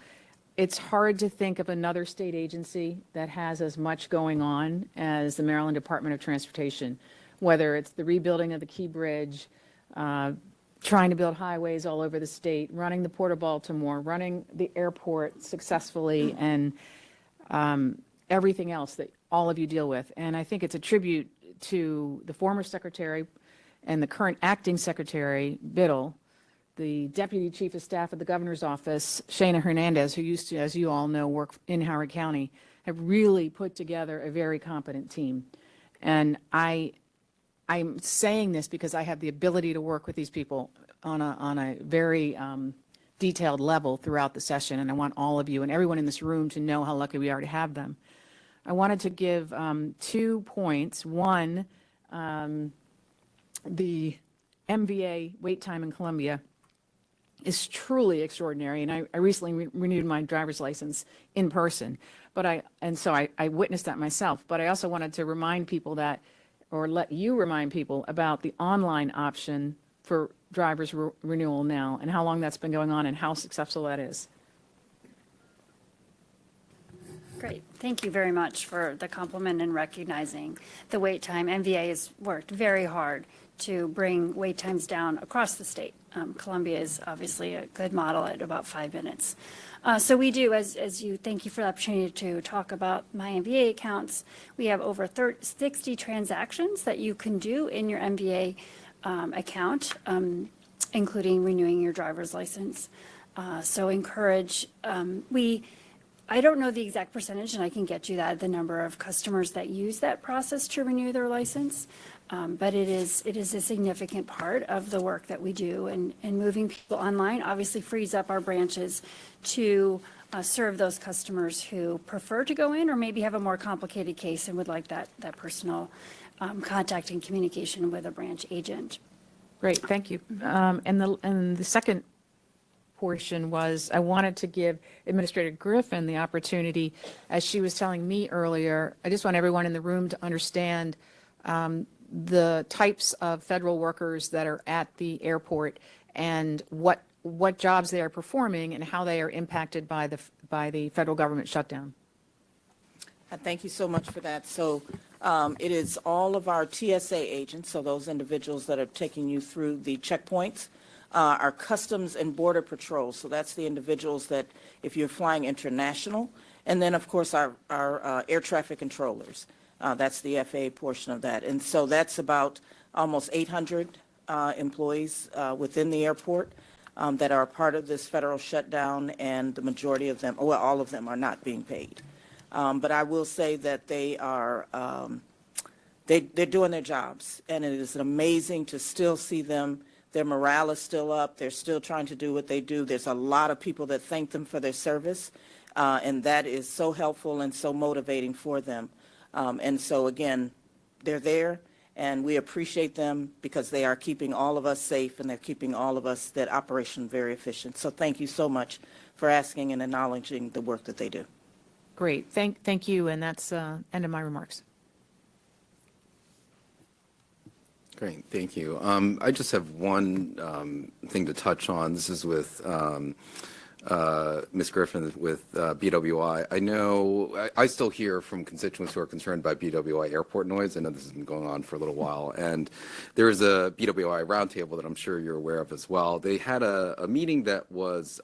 It's hard to think of another state agency that has as much going on as the Maryland Department of Transportation, whether it's the rebuilding of the Key Bridge, trying to build highways all over the state, running the Port of Baltimore, running the airport successfully, and everything else that all of you deal with. And I think it's a tribute to the former secretary and the current acting secretary, Biddle, the deputy chief of staff of the governor's office, Shana Hernandez, who used to, as you all know, work in Howard County, have really put together a very competent team. And I'm saying this because I have the ability to work with these people on a very detailed level throughout the session, and I want all of you and everyone in this room to know how lucky we are to have them. I wanted to give 2 points. One, the MVA wait time in Columbia is truly extraordinary, and I recently renewed my driver's license in person, so I witnessed that myself. But I also wanted to remind people that, or let you remind people about the online option for driver's renewal now and how long that's been going on and how successful that is. Great. Thank you very much for the compliment and recognizing the wait time. MVA has worked very hard to bring wait times down across the state. Columbia is obviously a good model at about 5 minutes. So we do, thank you for the opportunity to talk about my MVA accounts. We have over 60 transactions that you can do in your MVA account, including renewing your driver's license. So encourage, I don't know the exact percentage, and I can get you that, the number of customers that use that process to renew their license. But it is a significant part of the work that we do, and moving people online obviously frees up our branches to serve those customers who prefer to go in or maybe have a more complicated case and would like that personal contact and communication with a branch agent. Great, thank you. And the second portion was, I wanted to give Administrator Griffin the opportunity, as she was telling me earlier, I just want everyone in the room to understand the types of federal workers that are at the airport and what jobs they are performing and how they are impacted by the federal government shutdown. Thank you so much for that. So it is all of our TSA agents, so those individuals that are taking you through the checkpoints, our Customs and Border Patrol, so that's the individuals that, if you're flying international, and then, of course, our air traffic controllers. That's the FAA portion of that. And so that's about almost 800 employees within the airport that are a part of this federal shutdown, and the majority of them, well, all of them are not being paid. But I will say that they are, they're doing their jobs, and it is amazing to still see them. Their morale is still up. They're still trying to do what they do. There's a lot of people that thank them for their service, and that is so helpful and so motivating for them. And so, again, they're there, and we appreciate them because they are keeping all of us safe, and they're keeping all of us, that operation, very efficient. So thank you so much for asking and acknowledging the work that they do. Great, thank you, and that's end of my remarks. Great, thank you. I just have one thing to touch on. This is with Ms. Griffin with BWI. I know I still hear from constituents who are concerned by BWI airport noise. I know this has been going on for a little while. And there is a BWI roundtable that I'm sure you're aware of as well. They had a meeting that was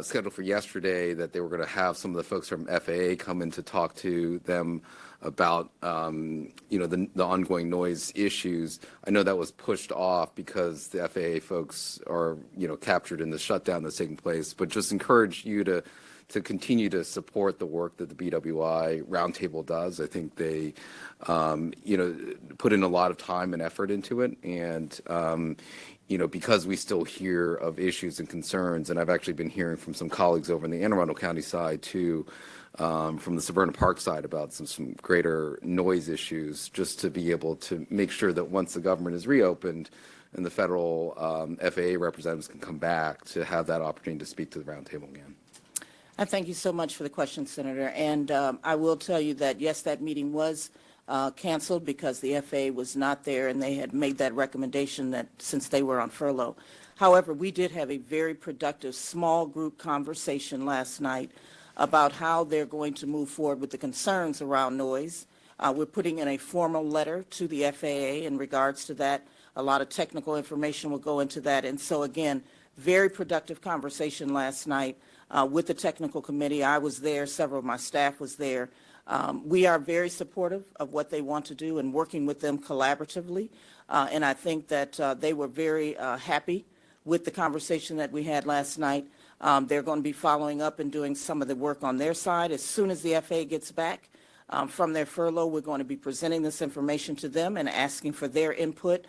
scheduled for yesterday, that they were going to have some of the folks from FAA come in to talk to them about the ongoing noise issues. I know that was pushed off because the FAA folks are captured in the shutdown that's taking place, but just encourage you to continue to support the work that the BWI roundtable does. I think they put in a lot of time and effort into it, and because we still hear of issues and concerns, and I've actually been hearing from some colleagues over in the Anne Arundel County side too, from the Severna Park side, about some greater noise issues, just to be able to make sure that once the government is reopened and the federal FAA representatives can come back, to have that opportunity to speak to the roundtable again. I thank you so much for the question, Senator. And I will tell you that, yes, that meeting was canceled because the FAA was not there, and they had made that recommendation that since they were on furlough. However, we did have a very productive small group conversation last night about how they're going to move forward with the concerns around noise. We're putting in a formal letter to the FAA in regards to that. A lot of technical information will go into that. And so, again, very productive conversation last night with the technical committee. I was there. Several of my staff was there. We are very supportive of what they want to do and working with them collaboratively. And I think that they were very happy with the conversation that we had last night. They're going to be following up and doing some of the work on their side. As soon as the FAA gets back from their furlough, we're going to be presenting this information to them and asking for their input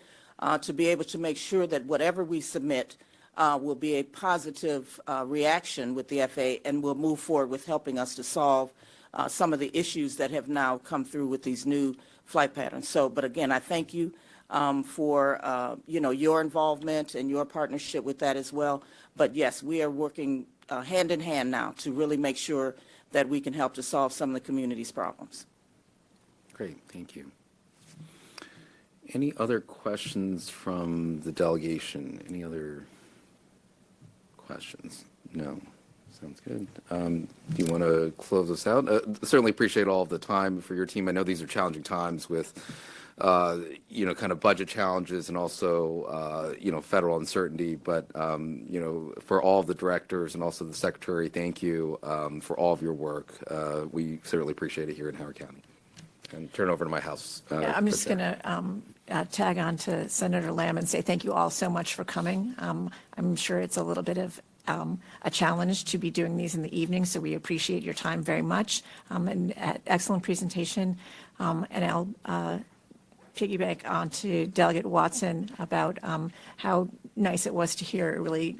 to be able to make sure that whatever we submit will be a positive reaction with the FAA, and will move forward with helping us to solve some of the issues that have now come through with these new flight patterns. So, but again, I thank you for your involvement and your partnership with that as well. But yes, we are working hand in hand now to really make sure that we can help to solve some of the community's problems. Great, thank you. Any other questions from the delegation? Any other questions? No. Sounds good. Do you want to close us out? Certainly appreciate all of the time for your team. I know these are challenging times with, kind of budget challenges and also, federal uncertainty. But, for all of the directors and also the secretary, thank you for all of your work. We certainly appreciate it here in Howard County. And turn over to my house. Yeah, I'm just going to tag on to Senator Lamb and say thank you all so much for coming. I'm sure it's a little bit of a challenge to be doing these in the evening, so we appreciate your time very much. And excellent presentation. And I'll piggyback onto Delegate Watson about how nice it was to hear really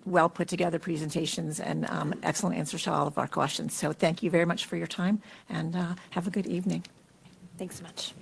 well put together presentations and excellent answers to all of our questions. So thank you very much for your time and have a good evening. Thanks so much.